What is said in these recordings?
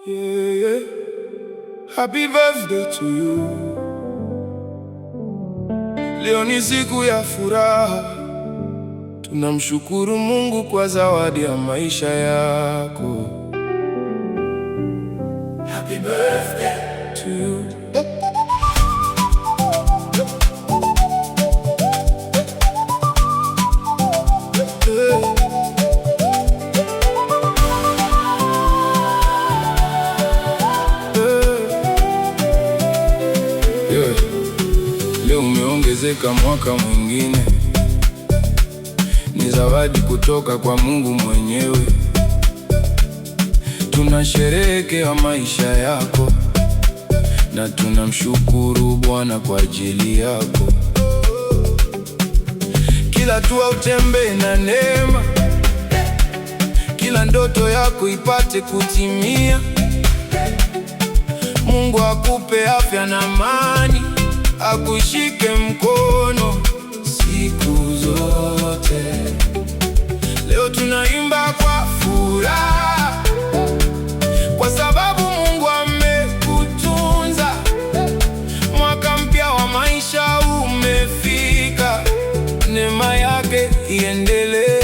Yeah, yeah. Happy birthday to you. Leo ni siku ya furaha, tunamshukuru Mungu kwa zawadi ya maisha yako. Happy birthday to you. Leo umeongezeka mwaka mwingine, ni zawadi kutoka kwa Mungu mwenyewe. Tunasherehekea maisha yako na tunamshukuru Bwana kwa ajili yako. Kila hatua utembee na neema, kila ndoto yako ipate kutimia. Mungu akupe afya na amani, akushike mkono siku zote. Leo tunaimba kwa furaha, kwa sababu Mungu amekutunza. Mwaka mpya wa maisha umefika, neema yake iendelee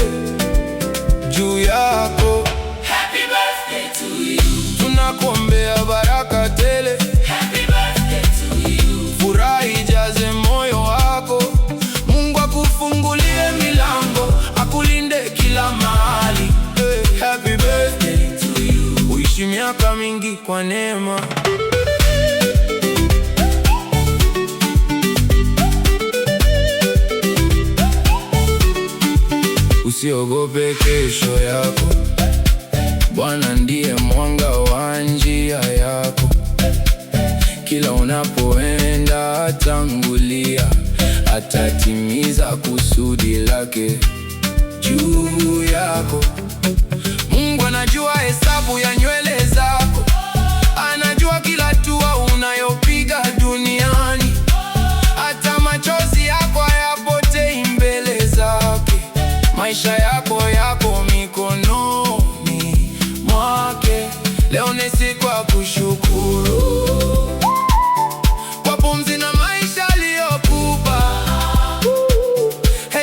juu yako. Happy birthday to you. Tunakuombea baraka tele. Happy birthday to you. Furaha ijaze moyo wako, Mungu akufungulie milango, akulinde kila mahali. Hey, happy birthday to you. Uishi miaka mingi kwa neema. Usiogope kesho yako, Bwana ndiye mwanga wa njia yako. Kila unapoenda atangulia, atatimiza kusudi lake juu yako. Mungu anajua hesabu ya nywele zako, anajua kila hatua unayopiga duniani. Hata machozi yako hayapotei mbele zake. Maisha yako yako mikononi mwake. Leo ni siku ya kushukuru kwa pumzi na maisha aliyokupa.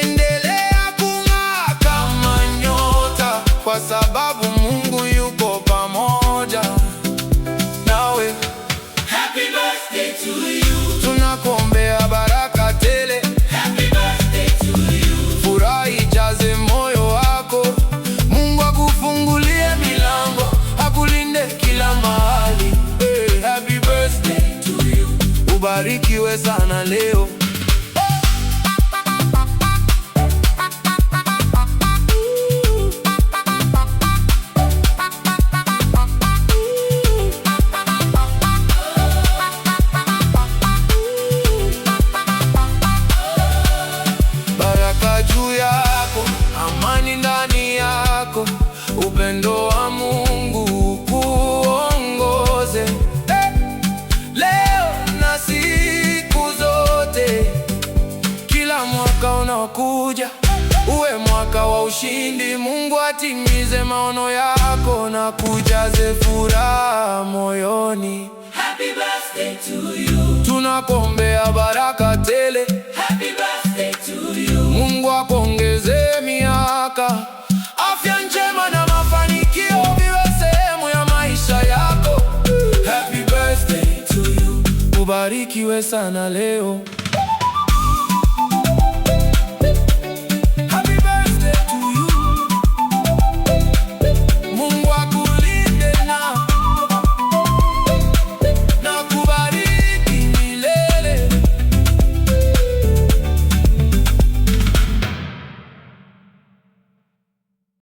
Endelea kung'aa kama nyota, kwa sababu Mungu yuko pamoja nawe. Happy birthday to you. Tunakuombea baraka tele. Happy birthday to you. Furaha ijaze moyo wako, Mungu akufungulie milango, akulinde kila mahali. Hey, happy birthday to you. Ubarikiwe sana leo. Baraka juu yako, amani ndani yako, upendo wa Mungu kuongoze leo na siku zote. Kila mwaka unaokuja uwe mwaka wa ushindi. Mungu atimize maono yako na kujaze furaha moyoni. Happy birthday to you. Tunakuombea baraka tele. Happy birthday to you. Mungu akuongeze miaka, afya njema na mafanikio viwe sehemu ya maisha yako. Happy birthday to you. Ubarikiwe sana leo.